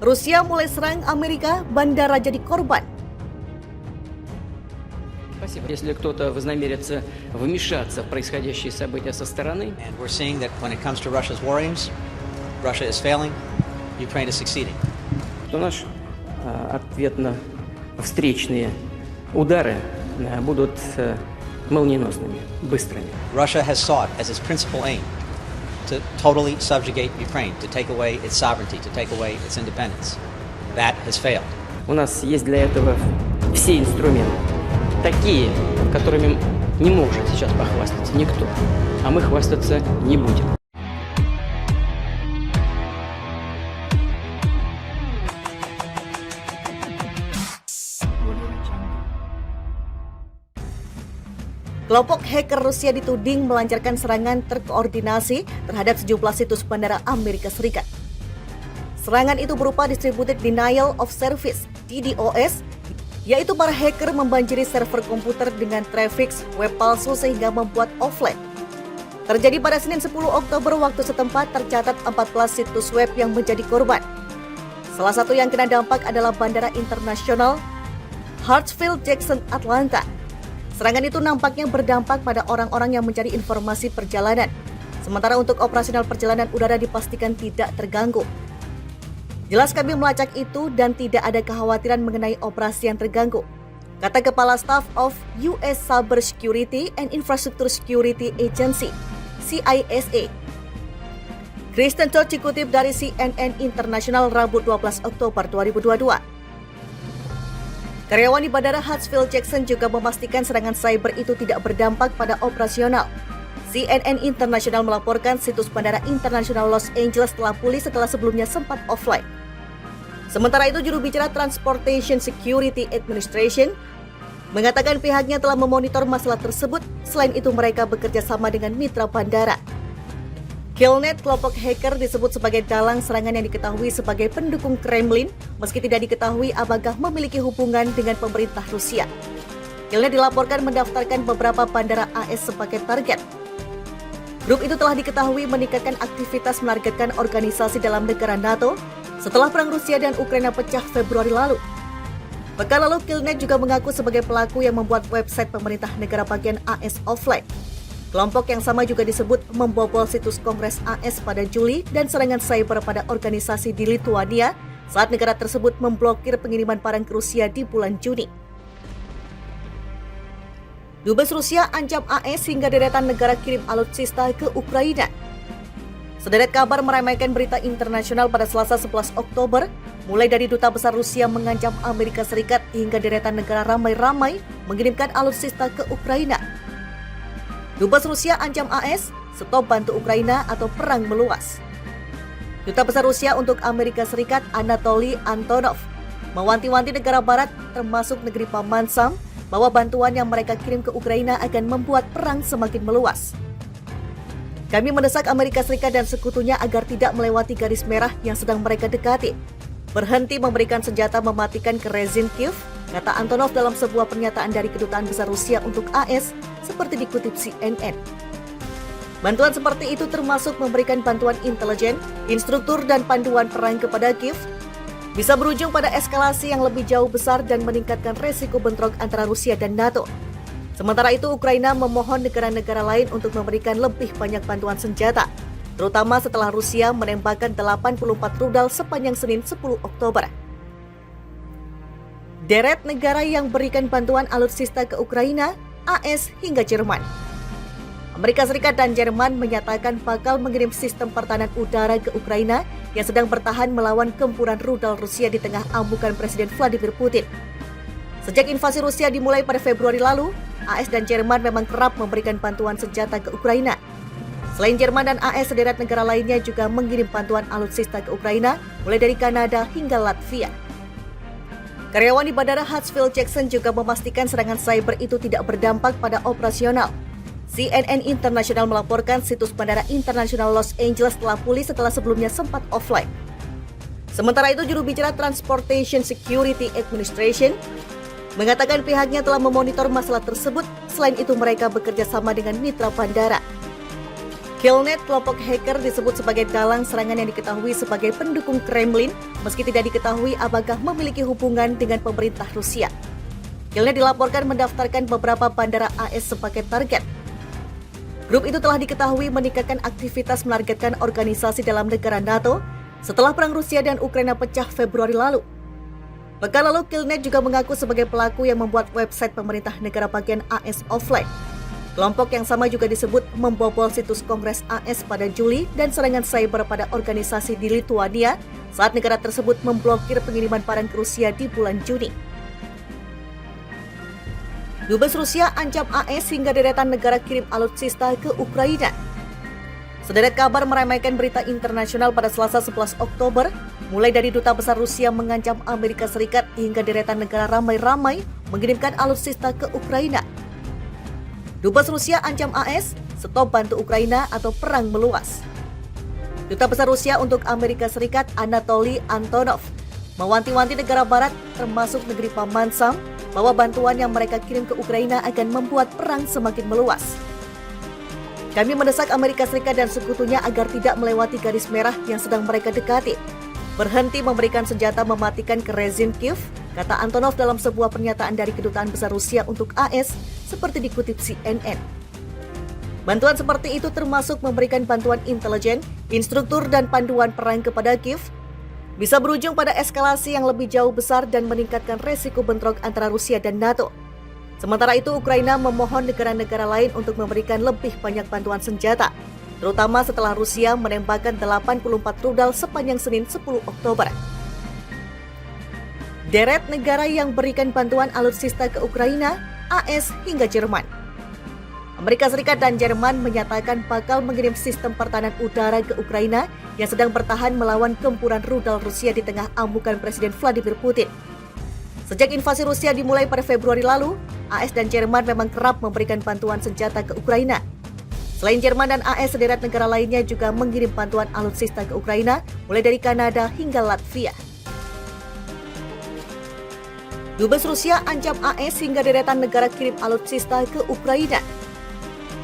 Rusia mulai serang Amerika, bandara jadi korban. Спасибо. Если кто-то вознамерится вмешаться в происходящие события со стороны, And we're seeing that when it comes to Russia's war aims, Russia is failing, Ukraine is succeeding. то наши ответно-встречные удары будут молниеносными, быстрыми. Russia has sought as its principal aim to totally subjugate Ukraine, to take away its sovereignty, to take away its independence. That has failed. У нас есть для этого все инструменты, такие, которыми не может сейчас похвастаться никто, а мы хвастаться не будем. Kelompok hacker Rusia dituding melancarkan serangan terkoordinasi terhadap sejumlah situs bandara Amerika Serikat. Serangan itu berupa Distributed Denial of Service (DDoS), yaitu para hacker membanjiri server komputer dengan traffic web palsu sehingga membuat offline. Terjadi pada Senin 10 Oktober waktu setempat, tercatat 14 situs web yang menjadi korban. Salah satu yang kena dampak adalah Bandara Internasional Hartsfield-Jackson, Atlanta. Serangan itu nampaknya berdampak pada orang-orang yang mencari informasi perjalanan. Sementara untuk operasional perjalanan udara dipastikan tidak terganggu. Jelas kami melacak itu dan tidak ada kekhawatiran mengenai operasi yang terganggu, kata Kepala Staff of US Cyber Security and Infrastructure Security Agency, CISA. Kristen Todd dikutip dari CNN International Rabu 12 Oktober 2022. Karyawan di Bandara Hartsfield-Jackson juga memastikan serangan cyber itu tidak berdampak pada operasional. CNN International melaporkan situs Bandara Internasional Los Angeles telah pulih setelah sebelumnya sempat offline. Sementara itu, juru bicara Transportation Security Administration mengatakan pihaknya telah memonitor masalah tersebut. Selain itu, mereka bekerja sama dengan mitra bandara. Killnet, kelompok hacker, disebut sebagai dalang serangan yang diketahui sebagai pendukung Kremlin, meski tidak diketahui apakah memiliki hubungan dengan pemerintah Rusia. Killnet dilaporkan mendaftarkan beberapa bandara AS sebagai target. Grup itu telah diketahui meningkatkan aktivitas menargetkan organisasi dalam negara NATO setelah perang Rusia dan Ukraina pecah Februari lalu. Pekan lalu, Killnet juga mengaku sebagai pelaku yang membuat website pemerintah negara bagian AS offline. Kelompok yang sama juga disebut membobol situs Kongres AS pada Juli dan serangan cyber pada organisasi di Lithuania saat negara tersebut memblokir pengiriman barang ke Rusia di bulan Juni. Dubes Rusia ancam AS hingga deretan negara kirim alutsista ke Ukraina. Sederet kabar meramaikan berita internasional pada Selasa 11 Oktober, mulai dari Duta Besar Rusia mengancam Amerika Serikat hingga deretan negara ramai-ramai mengirimkan alutsista ke Ukraina. Dubes Rusia ancam AS, stop bantu Ukraina atau perang meluas. Duta Besar Rusia untuk Amerika Serikat Anatoly Antonov mewanti-wanti negara barat termasuk negeri Paman Sam bahwa bantuan yang mereka kirim ke Ukraina akan membuat perang semakin meluas. Kami mendesak Amerika Serikat dan sekutunya agar tidak melewati garis merah yang sedang mereka dekati. Berhenti memberikan senjata mematikan ke rezim Kiev, kata Antonov dalam sebuah pernyataan dari Kedutaan Besar Rusia untuk AS, seperti dikutip CNN. Bantuan seperti itu termasuk memberikan bantuan intelijen, instruktur, dan panduan perang kepada Kiev, bisa berujung pada eskalasi yang lebih jauh besar dan meningkatkan resiko bentrok antara Rusia dan NATO. Sementara itu, Ukraina memohon negara-negara lain untuk memberikan lebih banyak bantuan senjata, terutama setelah Rusia menembakkan 84 rudal sepanjang Senin 10 Oktober. Deret negara yang berikan bantuan alutsista ke Ukraina, AS hingga Jerman. Amerika Serikat dan Jerman menyatakan bakal mengirim sistem pertahanan udara ke Ukraina yang sedang bertahan melawan gempuran rudal Rusia di tengah amukan Presiden Vladimir Putin. Sejak invasi Rusia dimulai pada Februari lalu, AS dan Jerman memang kerap memberikan bantuan senjata ke Ukraina. Selain Jerman dan AS, sederet negara lainnya juga mengirim bantuan alutsista ke Ukraina, mulai dari Kanada hingga Latvia. Karyawan di Bandara Hartsfield-Jackson juga memastikan serangan cyber itu tidak berdampak pada operasional. CNN International melaporkan situs Bandara Internasional Los Angeles telah pulih setelah sebelumnya sempat offline. Sementara itu, juru bicara Transportation Security Administration mengatakan pihaknya telah memonitor masalah tersebut. Selain itu, mereka bekerja sama dengan mitra bandara. Killnet, kelompok hacker disebut sebagai dalang serangan yang diketahui sebagai pendukung Kremlin, meski tidak diketahui apakah memiliki hubungan dengan pemerintah Rusia. Killnet dilaporkan mendaftarkan beberapa bandara AS sebagai target. Grup itu telah diketahui meningkatkan aktivitas menargetkan organisasi dalam negara NATO setelah perang Rusia dan Ukraina pecah Februari lalu. Pekan lalu, Killnet juga mengaku sebagai pelaku yang membuat website pemerintah negara bagian AS offline. Kelompok yang sama juga disebut membobol situs Kongres AS pada Juli dan serangan cyber pada organisasi di Lithuania saat negara tersebut memblokir pengiriman barang ke Rusia di bulan Juni. Dubes Rusia ancam AS hingga deretan negara kirim alutsista ke Ukraina. Sederet kabar meremehkan berita internasional pada Selasa 11 Oktober, mulai dari Duta Besar Rusia mengancam Amerika Serikat hingga deretan negara ramai-ramai mengirimkan alutsista ke Ukraina. Dubes Rusia ancam AS, stop bantu Ukraina atau perang meluas. Duta Besar Rusia untuk Amerika Serikat Anatoly Antonov mewanti-wanti negara barat termasuk negeri Paman Sam bahwa bantuan yang mereka kirim ke Ukraina akan membuat perang semakin meluas. Kami mendesak Amerika Serikat dan sekutunya agar tidak melewati garis merah yang sedang mereka dekati. Berhenti memberikan senjata mematikan ke rezim Kiev, kata Antonov dalam sebuah pernyataan dari Kedutaan Besar Rusia untuk AS, seperti dikutip CNN. Bantuan seperti itu termasuk memberikan bantuan intelijen, instruktur, dan panduan perang kepada Kiev, bisa berujung pada eskalasi yang lebih jauh besar dan meningkatkan resiko bentrok antara Rusia dan NATO. Sementara itu, Ukraina memohon negara-negara lain untuk memberikan lebih banyak bantuan senjata, terutama setelah Rusia menembakkan 84 rudal sepanjang Senin 10 Oktober. Deret negara yang berikan bantuan alutsista ke Ukraina, AS hingga Jerman. Amerika Serikat dan Jerman menyatakan bakal mengirim sistem pertahanan udara ke Ukraina yang sedang bertahan melawan gempuran rudal Rusia di tengah amukan Presiden Vladimir Putin. Sejak invasi Rusia dimulai pada Februari lalu, AS dan Jerman memang kerap memberikan bantuan senjata ke Ukraina. Selain Jerman dan AS, sederet negara lainnya juga mengirim bantuan alutsista ke Ukraina, mulai dari Kanada hingga Latvia. Dubes Rusia ancam AS hingga deretan negara kirim alutsista ke Ukraina.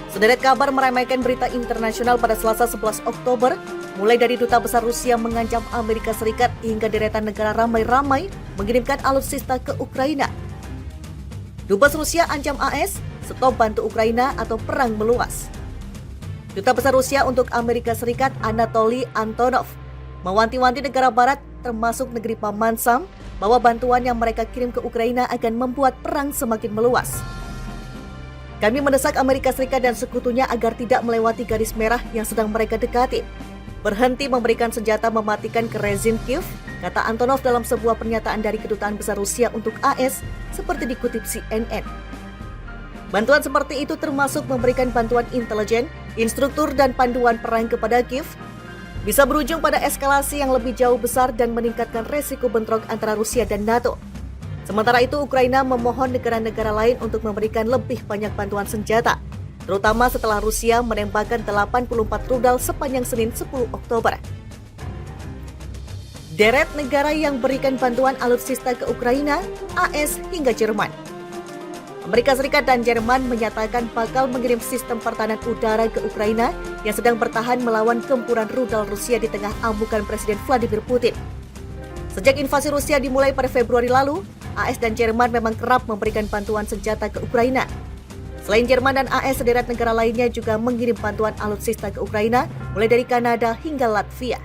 Sederet kabar meremehkan berita internasional pada Selasa 11 Oktober, mulai dari Duta Besar Rusia mengancam Amerika Serikat hingga deretan negara ramai-ramai mengirimkan alutsista ke Ukraina. Dubes Rusia ancam AS, stop bantu Ukraina atau perang meluas. Duta Besar Rusia untuk Amerika Serikat Anatoly Antonov mewanti-wanti negara barat termasuk negeri Paman Sam bahwa bantuan yang mereka kirim ke Ukraina akan membuat perang semakin meluas. Kami mendesak Amerika Serikat dan sekutunya agar tidak melewati garis merah yang sedang mereka dekati. Berhenti memberikan senjata mematikan ke rezim Kiev, kata Antonov dalam sebuah pernyataan dari Kedutaan Besar Rusia untuk AS, seperti dikutip CNN. Bantuan seperti itu termasuk memberikan bantuan intelijen, instruktur, dan panduan perang kepada Kiev, bisa berujung pada eskalasi yang lebih jauh besar dan meningkatkan resiko bentrok antara Rusia dan NATO. Sementara itu, Ukraina memohon negara-negara lain untuk memberikan lebih banyak bantuan senjata, terutama setelah Rusia menembakkan 84 rudal sepanjang Senin 10 Oktober. Deret negara yang berikan bantuan alutsista ke Ukraina, AS hingga Jerman. Amerika Serikat dan Jerman menyatakan bakal mengirim sistem pertahanan udara ke Ukraina yang sedang bertahan melawan gempuran rudal Rusia di tengah amukan Presiden Vladimir Putin. Sejak invasi Rusia dimulai pada Februari lalu, AS dan Jerman memang kerap memberikan bantuan senjata ke Ukraina. Selain Jerman dan AS, sederet negara lainnya juga mengirim bantuan alutsista ke Ukraina, mulai dari Kanada hingga Latvia.